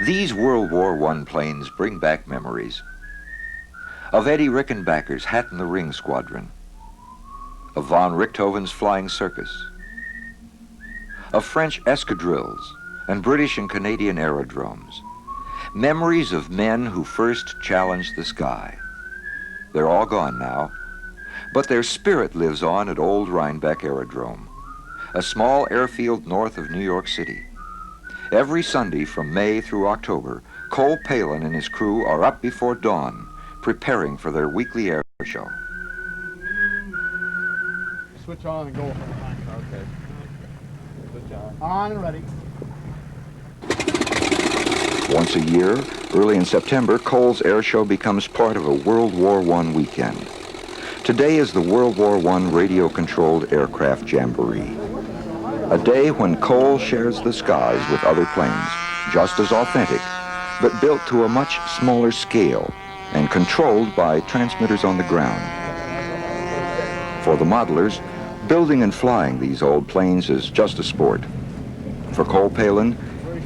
These World War I planes bring back memories of Eddie Rickenbacker's Hat in the Ring Squadron, of von Richthofen's Flying Circus, of French escadrilles and British and Canadian aerodromes, memories of men who first challenged the sky. They're all gone now, but their spirit lives on at Old Rhinebeck Aerodrome, a small airfield north of New York City. Every Sunday from May through October, Cole Palin and his crew are up before dawn, preparing for their weekly air show. Switch on and go. Okay. Switch on and ready. Once a year, early in September, Cole's air show becomes part of a World War I weekend. Today is the World War I radio-controlled aircraft jamboree, a day when Cole shares the skies with other planes, just as authentic, but built to a much smaller scale and controlled by transmitters on the ground. For the modelers, building and flying these old planes is just a sport. For Cole Palin,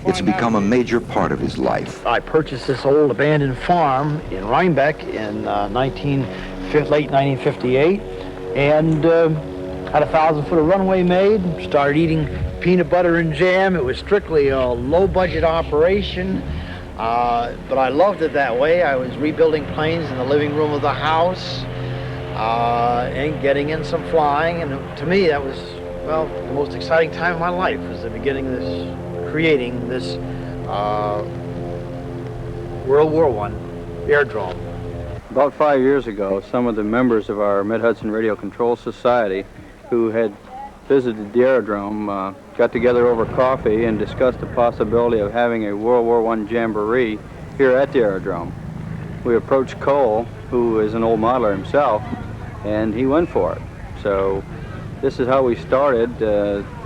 it's become a major part of his life. I purchased this old abandoned farm in Rhinebeck in late 1958, and had a 1,000-foot of runway made. Started eating peanut butter and jam. It was strictly a low-budget operation, but I loved it that way. I was rebuilding planes in the living room of the house and getting in some flying, and to me that was, well, the most exciting time of my life, was the beginning of this, creating this World War I aerodrome. About 5 years ago, some of the members of our Mid-Hudson Radio Control Society who had visited the aerodrome got together over coffee and discussed the possibility of having a World War I jamboree here at the aerodrome. We approached Cole, who is an old modeler himself, and he went for it. So this is how we started.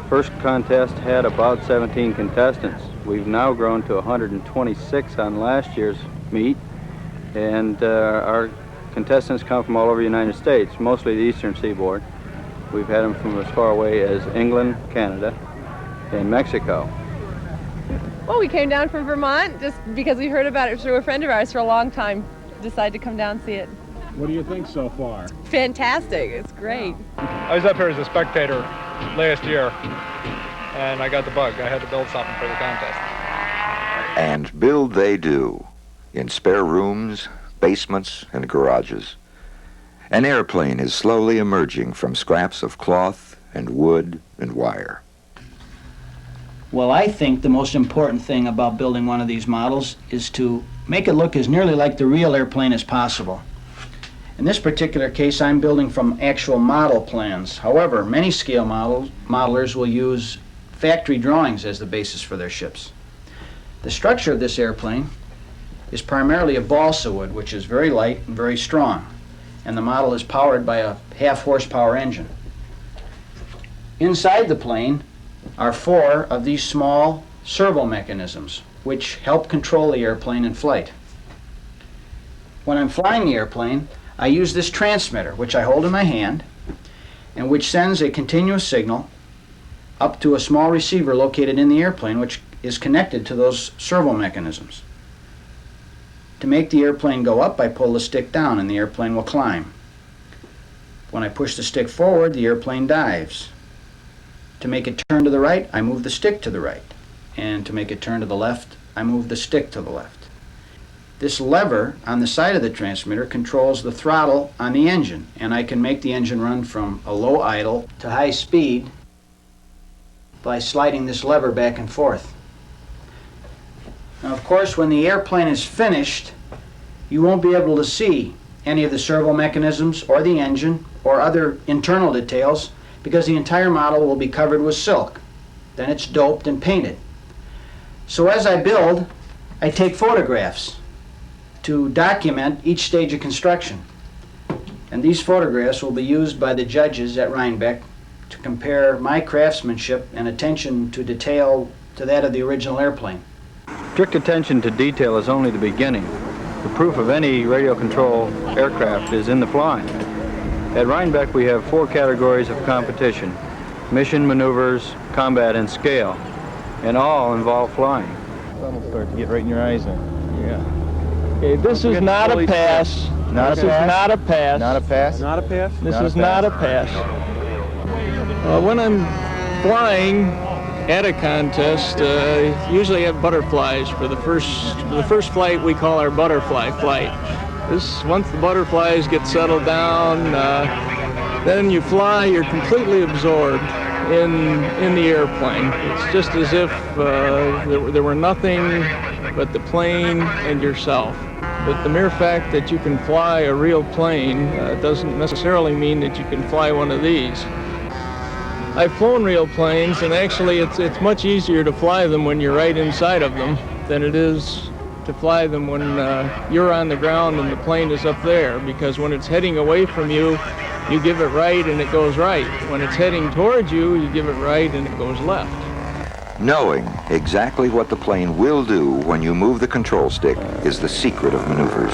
First contest had about 17 contestants. We've now grown to 126 on last year's meet, and our contestants come from all over the United States, mostly the eastern seaboard. We've had them from as far away as England, Canada, and Mexico. Well, we came down from Vermont just because we heard about it through a friend of ours for a long time. Decided to come down and see it. What do you think so far? Fantastic. It's great. I was up here as a spectator last year, and I got the bug. I had to build something for the contest. And build they do, in spare rooms, basements, and garages. An airplane is slowly emerging from scraps of cloth and wood and wire. Well, I think the most important thing about building one of these models is to make it look as nearly like the real airplane as possible. In this particular case, I'm building from actual model plans. However, many scale modelers will use factory drawings as the basis for their ships. The structure of this airplane is primarily a balsa wood, which is very light and very strong, and the model is powered by a half-horsepower engine. Inside the plane are 4 of these small servo mechanisms, which help control the airplane in flight. When I'm flying the airplane, I use this transmitter, which I hold in my hand, and which sends a continuous signal up to a small receiver located in the airplane, which is connected to those servo mechanisms. To make the airplane go up, I pull the stick down and the airplane will climb. When I push the stick forward, the airplane dives. To make it turn to the right, I move the stick to the right. And to make it turn to the left, I move the stick to the left. This lever on the side of the transmitter controls the throttle on the engine, and I can make the engine run from a low idle to high speed by sliding this lever back and forth. Now, of course, when the airplane is finished, you won't be able to see any of the servo mechanisms or the engine or other internal details because the entire model will be covered with silk. Then it's doped and painted. So as I build, I take photographs to document each stage of construction. And these photographs will be used by the judges at Rhinebeck to compare my craftsmanship and attention to detail to that of the original airplane. Strict attention to detail is only the beginning. The proof of any radio control aircraft is in the flying. At Rhinebeck we have 4 categories of competition: mission, maneuvers, combat, and scale, and all involve flying. Sun will start to get right in your eyes then. Yeah. Okay, this is not a pass. Not This a is pass? not a pass. Not a pass? Not a pass? This Not a is not a pass. When I'm flying at a contest, usually I have butterflies for the first flight we call our butterfly flight. Once the butterflies get settled down, then you fly, you're completely absorbed in the airplane. It's just as if there were nothing but the plane and yourself. But the mere fact that you can fly a real plane doesn't necessarily mean that you can fly one of these. I've flown real planes, and actually it's much easier to fly them when you're right inside of them than it is to fly them when you're on the ground and the plane is up there, because when it's heading away from you, you give it right and it goes right. When it's heading towards you, you give it right and it goes left. Knowing exactly what the plane will do when you move the control stick is the secret of maneuvers.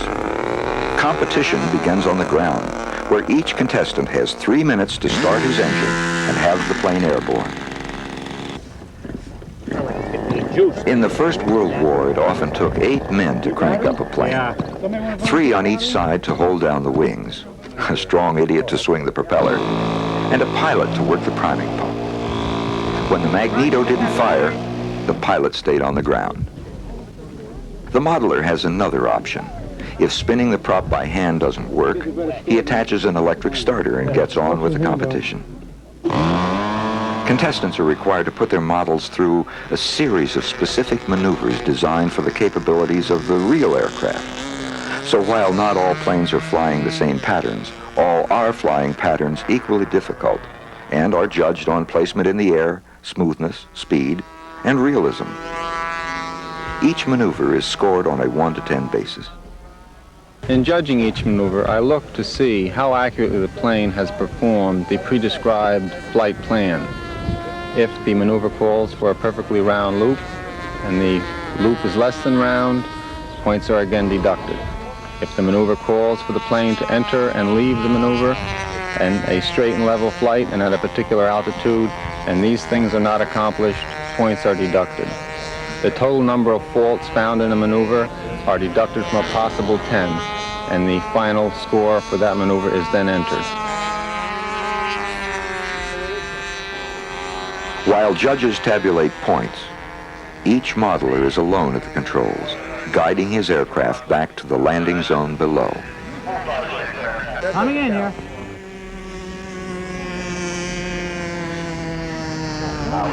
Competition begins on the ground, where each contestant has 3 minutes to start his engine and have the plane airborne. In the First World War, it often took 8 men to crank up a plane. 3 on each side to hold down the wings, a strong idiot to swing the propeller, and a pilot to work the priming pump. When the magneto didn't fire, the pilot stayed on the ground. The modeler has another option. If spinning the prop by hand doesn't work, he attaches an electric starter and gets on with the competition. Contestants are required to put their models through a series of specific maneuvers designed for the capabilities of the real aircraft. So while not all planes are flying the same patterns, all are flying patterns equally difficult and are judged on placement in the air, smoothness, speed, and realism. Each maneuver is scored on a 1 to 10 basis. In judging each maneuver, I look to see how accurately the plane has performed the pre-described flight plan. If the maneuver calls for a perfectly round loop and the loop is less than round, points are again deducted. If the maneuver calls for the plane to enter and leave the maneuver and a straight and level flight and at a particular altitude, and these things are not accomplished, points are deducted. The total number of faults found in a maneuver are deducted from a possible 10, and the final score for that maneuver is then entered. While judges tabulate points, each modeler is alone at the controls, guiding his aircraft back to the landing zone below. Coming in here.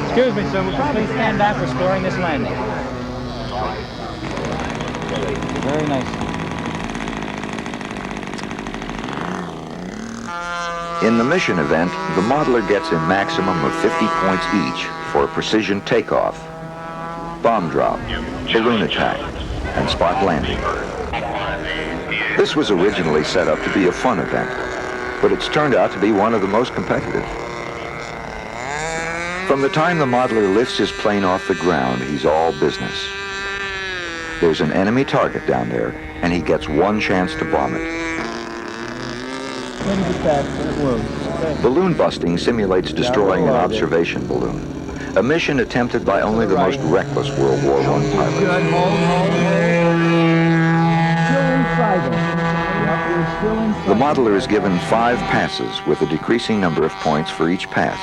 Excuse me, sir. Would you please stand back for scoring this landing? Very nice. In the mission event, the modeler gets a maximum of 50 points each for precision takeoff, bomb drop, balloon attack, and spot landing. This was originally set up to be a fun event, but it's turned out to be one of the most competitive. From the time the modeler lifts his plane off the ground, he's all business. There's an enemy target down there, and he gets one chance to bomb it. Balloon busting simulates destroying an observation balloon, a mission attempted by only the most reckless World War I pilots. The modeler is given 5 passes with a decreasing number of points for each pass.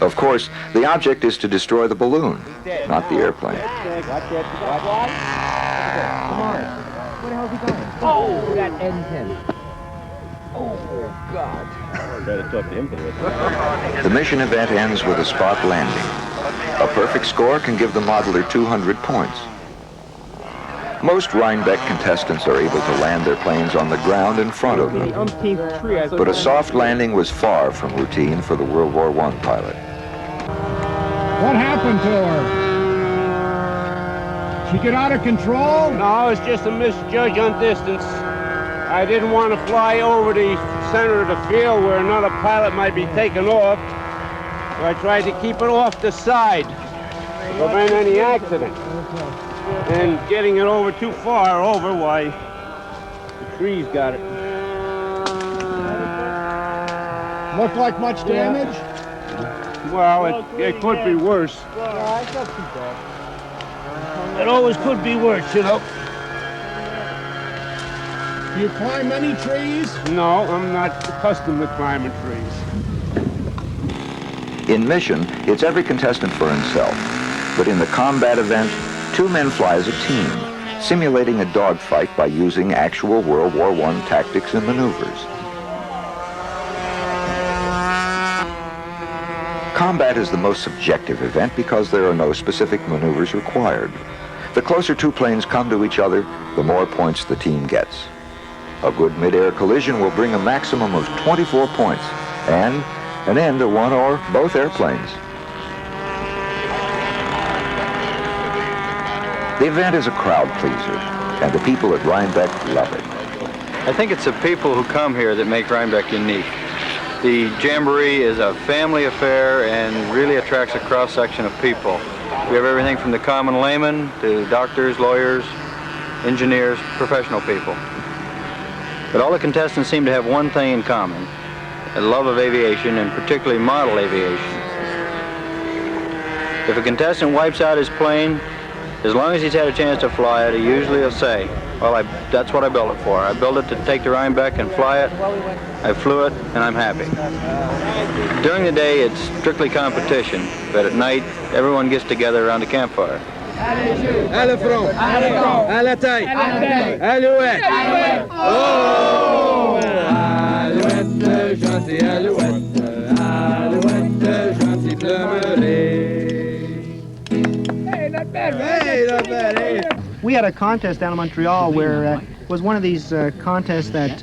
Of course, the object is to destroy the balloon, not the airplane. Oh, that N10. Oh, God. The mission event ends with a spot landing. A perfect score can give the modeler 200 points. Most Rhinebeck contestants are able to land their planes on the ground in front of them. But a soft landing was far from routine for the World War I pilot. What happened to her? She get out of control? No, it's just a misjudge on distance. I didn't want to fly over the center of the field where another pilot might be taken off. So I tried to keep it off the side to prevent any accident. And getting it over too far over, why, the trees got it. Look like much damage? Well, it could be worse. It always could be worse, you know. Do you climb many trees? No, I'm not accustomed to climbing trees. In mission, it's every contestant for himself. But in the combat event, 2 men fly as a team, simulating a dogfight by using actual World War I tactics and maneuvers. Combat is the most subjective event because there are no specific maneuvers required. The closer 2 planes come to each other, the more points the team gets. A good mid-air collision will bring a maximum of 24 points and an end to one or both airplanes. The event is a crowd pleaser, and the people at Rhinebeck love it. I think it's the people who come here that make Rhinebeck unique. The Jamboree is a family affair and really attracts a cross-section of people. We have everything from the common layman to doctors, lawyers, engineers, professional people. But all the contestants seem to have one thing in common, a love of aviation, and particularly model aviation. If a contestant wipes out his plane, as long as he's had a chance to fly it, he usually will say, well, that's what I built it for. I built it to take to Rhinebeck and fly it. I flew it, and I'm happy. During the day, it's strictly competition, but at night, everyone gets together around a campfire. À le front, à la taille, alouette. Oh! Alouette, gentille alouette, alouette, gentille demeurée. Hey, not bad, man. Hey, not bad, hey. We had a contest down in Montreal where it was one of these contests that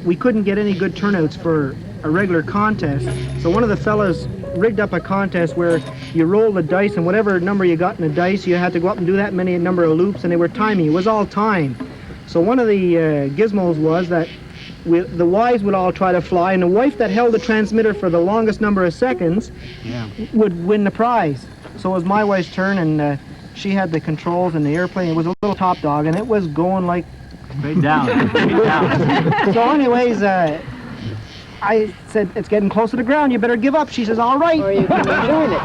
we couldn't get any good turnouts for a regular contest. So one of the fellas rigged up a contest where you rolled the dice, and whatever number you got in the dice, you had to go up and do that many number of loops, and they were timing. It was all time. So one of the gizmos was that the wives would all try to fly, and the wife that held the transmitter for the longest number of seconds would win the prize. So it was my wife's turn, and she had the controls and the airplane. It was a little top dog, and it was going like Straight down, straight down. So anyways, I said, it's getting close to the ground, you better give up. She says, all right. Or you can join it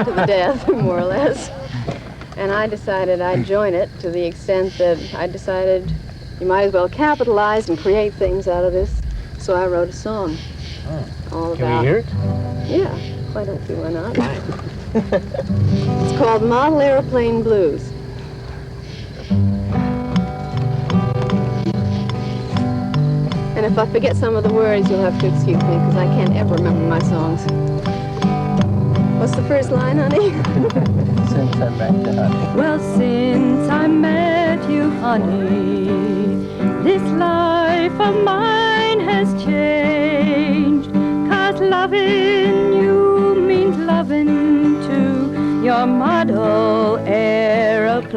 to the death, more or less. And I decided I'd join it to the extent that I decided you might as well capitalize and create things out of this. So I wrote a song. All about. Can we hear it? Yeah, why don't you? Why not? It's called Model Airplane Blues. And if I forget some of the words, you'll have to excuse me, because I can't ever remember my songs. What's the first line, honey? Since I met you, honey. Well, since I met you, honey, this life of mine has changed. 'Cause loving you means loving too your model aeroplanes.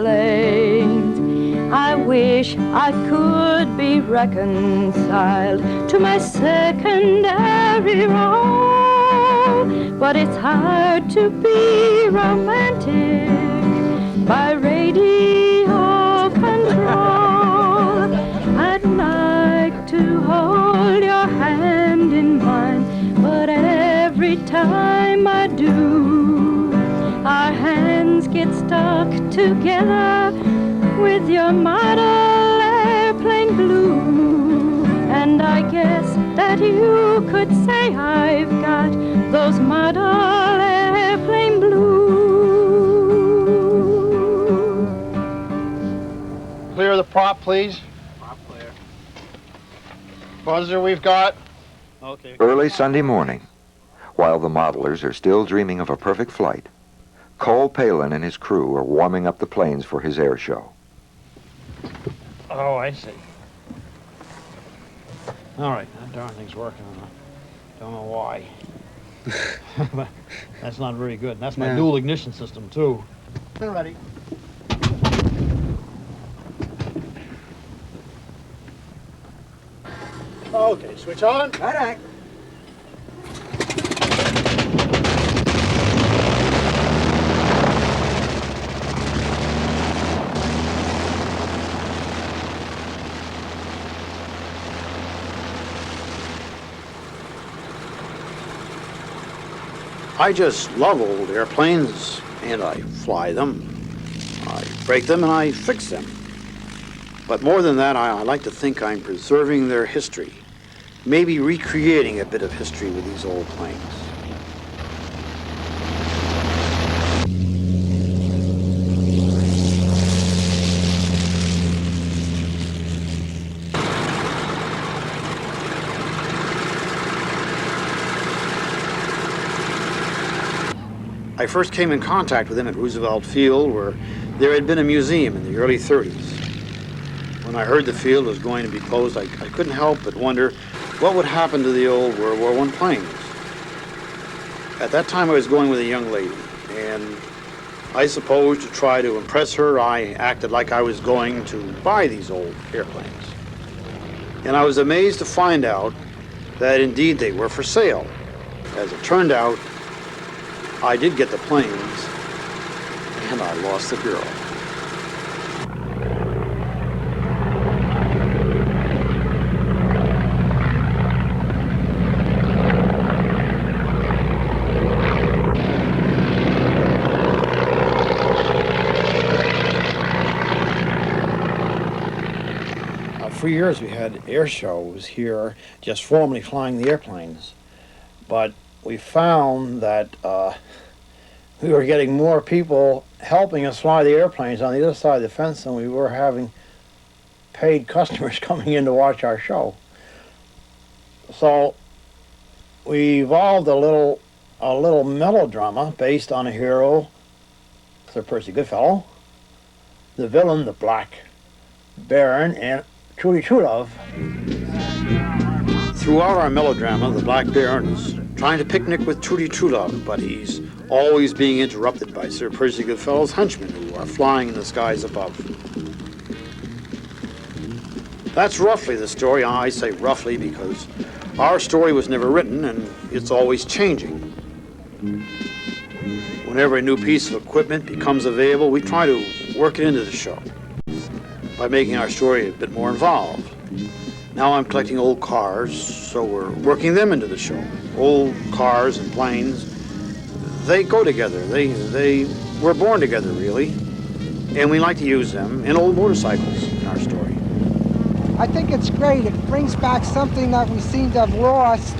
I wish I could be reconciled to my secondary role, but it's hard to be romantic by radio control. I'd like to hold your hand in mine, but every time I do, our hands get stuck together with your model airplane blue. And I guess that you could say I've got those model airplane blues. Clear the prop, please. Prop clear. Buzzer we've got. Okay. Early Sunday morning, while the modelers are still dreaming of a perfect flight, Cole Palin and his crew are warming up the planes for his air show. Oh, I see. All right, that darn thing's working. Don't know why. That's not very good. That's my dual ignition system, too. They're ready. Okay, switch on. Kodak. I just love old airplanes, and I fly them. break them and I fix them. But more than that, I like to think I'm preserving their history, maybe recreating a bit of history with these old planes. I first came in contact with him at Roosevelt Field, where there had been a museum in the early 30s. When I heard the field was going to be closed, I couldn't help but wonder what would happen to the old World War I planes. At that time, I was going with a young lady, and I suppose to try to impress her, I acted like I was going to buy these old airplanes. And I was amazed to find out that indeed they were for sale. As it turned out, I did get the planes, and I lost the girl. For years we had air shows here just formally flying the airplanes, but we found that we were getting more people helping us fly the airplanes on the other side of the fence than we were having paid customers coming in to watch our show. So we evolved a little melodrama based on a hero, Sir Percy Goodfellow, the villain, the Black Baron, and Trudy Trulove. Throughout our melodrama, the Black Baron is trying to picnic with Trudy Trulove, but he's always being interrupted by Sir Percy Goodfellow's henchmen who are flying in the skies above. That's roughly the story. I say roughly because our story was never written and it's always changing. Whenever a new piece of equipment becomes available, we try to work it into the show by making our story a bit more involved. Now I'm collecting old cars, so we're working them into the show. Old cars and planes, they go together. They were born together, really. And we like to use them in old motorcycles in our story. I think it's great. It brings back something that we seem to have lost,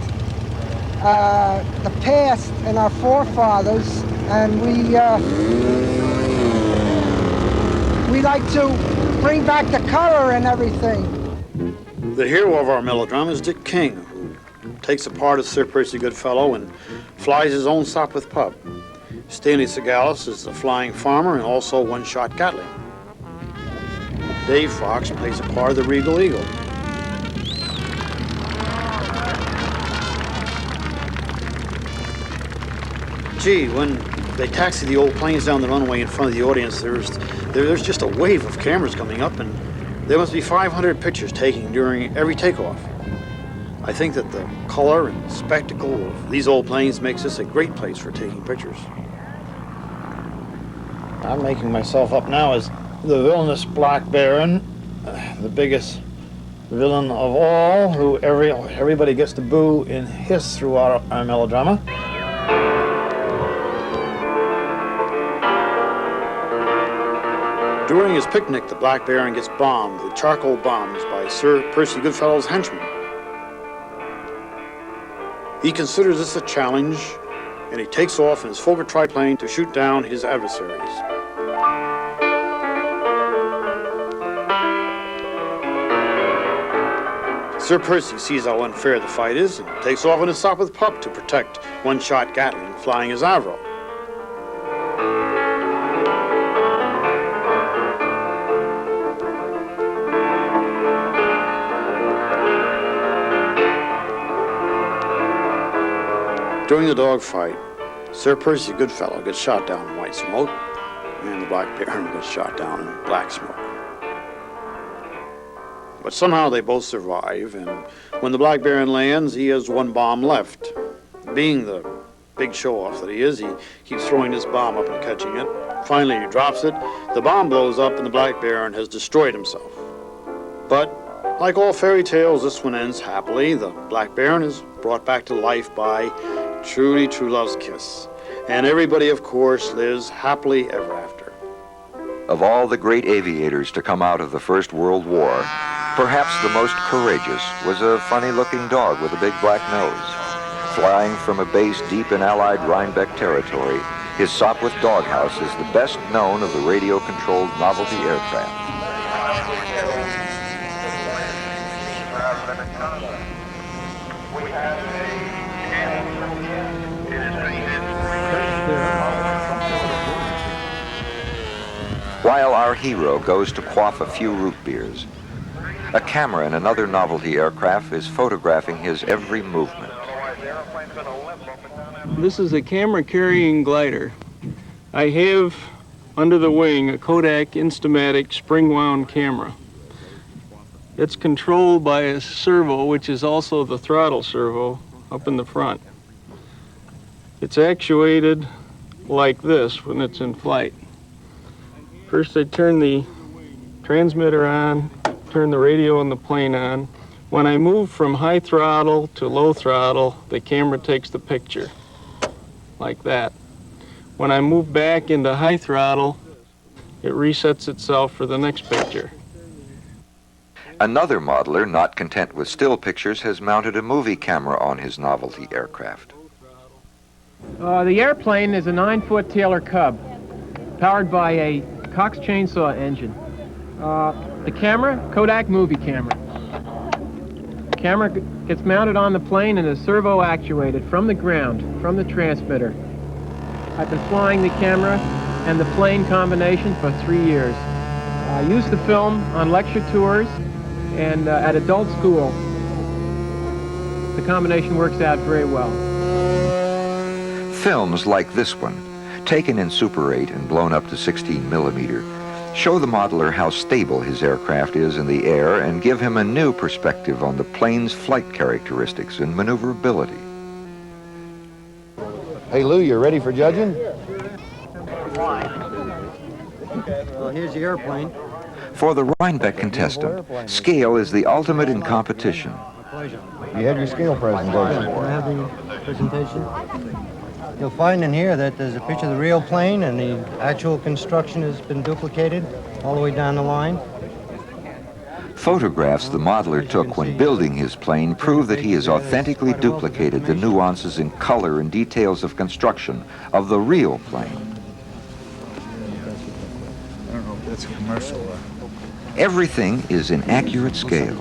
the past and our forefathers, and we like to bring back the color and everything. The hero of our melodrama is Dick King, who takes the part of Sir Percy Goodfellow and flies his own Sopwith pup. Stanley Segalis is the flying farmer and also one-shot Gatling. Dave Fox plays a part of the Regal Eagle. Gee, when they taxi the old planes down the runway in front of the audience, there's just a wave of cameras coming up, and there must be 500 pictures taken during every takeoff. I think that the color and spectacle of these old planes makes this a great place for taking pictures. I'm making myself up now as the villainous Black Baron, the biggest villain of all, who everybody gets to boo and hiss throughout our melodrama. During his picnic, the Black Baron gets bombed with charcoal bombs by Sir Percy Goodfellow's henchmen. He considers this a challenge, and he takes off in his Fokker triplane to shoot down his adversaries. Sir Percy sees how unfair the fight is and takes off in his Sopwith pup to protect one-shot Gatling flying his Avro. During the dogfight, Sir Percy Goodfellow gets shot down in white smoke, and the Black Baron gets shot down in black smoke. But somehow they both survive, and when the Black Baron lands, he has one bomb left. Being the big show-off that he is, he keeps throwing this bomb up and catching it. Finally, he drops it, the bomb blows up, and the Black Baron has destroyed himself. But like all fairy tales, this one ends happily. The Black Baron is brought back to life by Trudy Trulove's kiss. And everybody, of course, lives happily ever after. Of all the great aviators to come out of the First World War, perhaps the most courageous was a funny-looking dog with a big black nose. Flying from a base deep in Allied Rhinebeck territory, his Sopwith doghouse is the best known of the radio-controlled novelty aircraft. While our hero goes to quaff a few root beers, a camera in another novelty aircraft is photographing his every movement. This is a camera-carrying glider. I have under the wing a Kodak Instamatic spring-wound camera. It's controlled by a servo, which is also the throttle servo up in the front. It's actuated like this when it's in flight. First I turn the transmitter on, turn the radio on the plane on. When I move from high throttle to low throttle, the camera takes the picture, like that. When I move back into high throttle, it resets itself for the next picture. Another modeler, not content with still pictures, has mounted a movie camera on his novelty aircraft. The airplane is a 9-foot Taylor Cub, powered by a Cox chainsaw engine. The camera, Kodak movie camera. The camera gets mounted on the plane and is servo actuated from the ground, from the transmitter. I've been flying the camera and the plane combination for 3 years. I use the film on lecture tours and at adult school. The combination works out very well. Films like this one, taken in Super 8 and blown up to 16 millimeter, show the modeler how stable his aircraft is in the air and give him a new perspective on the plane's flight characteristics and maneuverability. Hey Lou, you ready for judging? Well, here's the airplane. For the Rhinebeck contestant, scale is the ultimate in competition. You have your scale presentation. Can I have the presentation? You'll find in here that there's a picture of the real plane and the actual construction has been duplicated all the way down the line. Photographs the modeler took when building his plane prove that he has authentically duplicated the nuances in color and details of construction of the real plane. I don't know if that's a commercial. Everything is in accurate scale.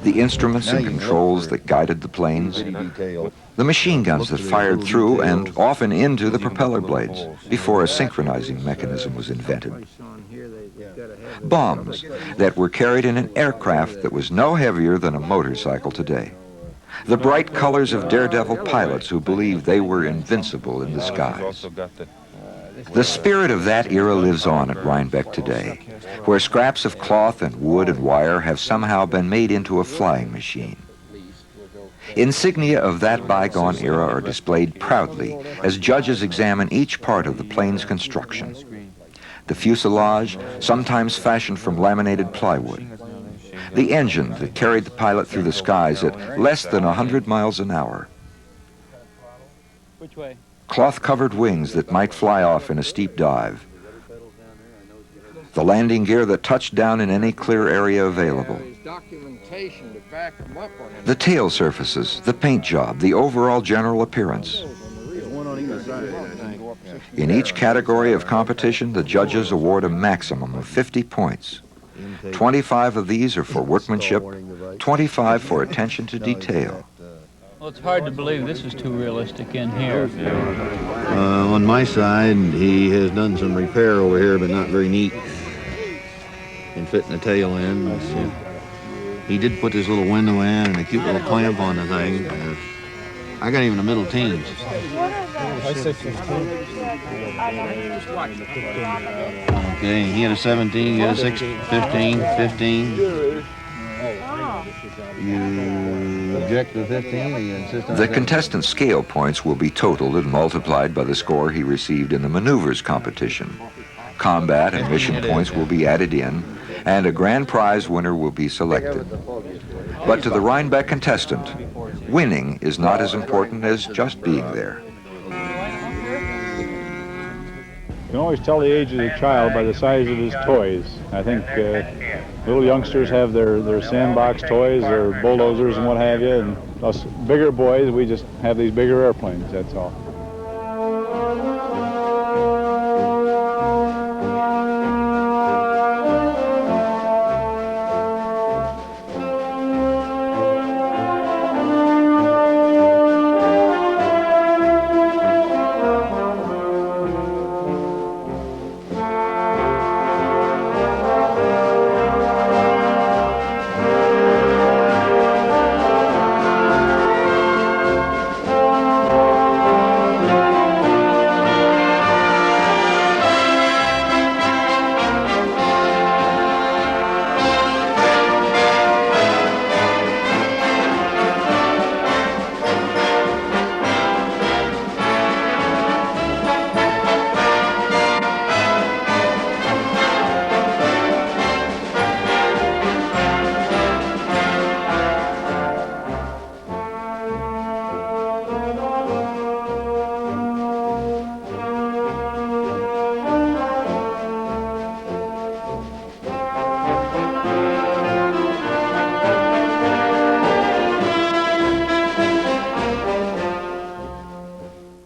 The instruments and controls that guided the planes, the machine guns that fired through and often into the propeller blades before a synchronizing mechanism was invented. Bombs that were carried in an aircraft that was no heavier than a motorcycle today. The bright colors of daredevil pilots who believed they were invincible in the skies. The spirit of that era lives on at Rhinebeck today, where scraps of cloth and wood and wire have somehow been made into a flying machine. Insignia of that bygone era are displayed proudly as judges examine each part of the plane's construction. The fuselage, sometimes fashioned from laminated plywood. The engine that carried the pilot through the skies at less than 100 miles an hour. Which way? Cloth-covered wings that might fly off in a steep dive. The landing gear that touched down in any clear area available. The tail surfaces, the paint job, the overall general appearance. In each category of competition, the judges award a maximum of 50 points. 25 of these are for workmanship, 25 for attention to detail. Well, it's hard to believe this is too realistic in here. On my side, he has done some repair over here, but not very neat in fitting the tail in. So he did put this little window in and a cute little clamp on the thing. I got even the middle teens. Okay, he had a 17, you had a 16, 15, 15. You object to 15, or you insist on The contestant's scale points will be totaled and multiplied by the score he received in the maneuvers competition. Combat and mission points will be added in, and a grand prize winner will be selected. But to the Rhinebeck contestant, winning is not as important as just being there. can always tell the age of the child by the size of his toys. I think little youngsters have their sandbox toys, their bulldozers and what have you, and us bigger boys, we just have these bigger airplanes, that's all.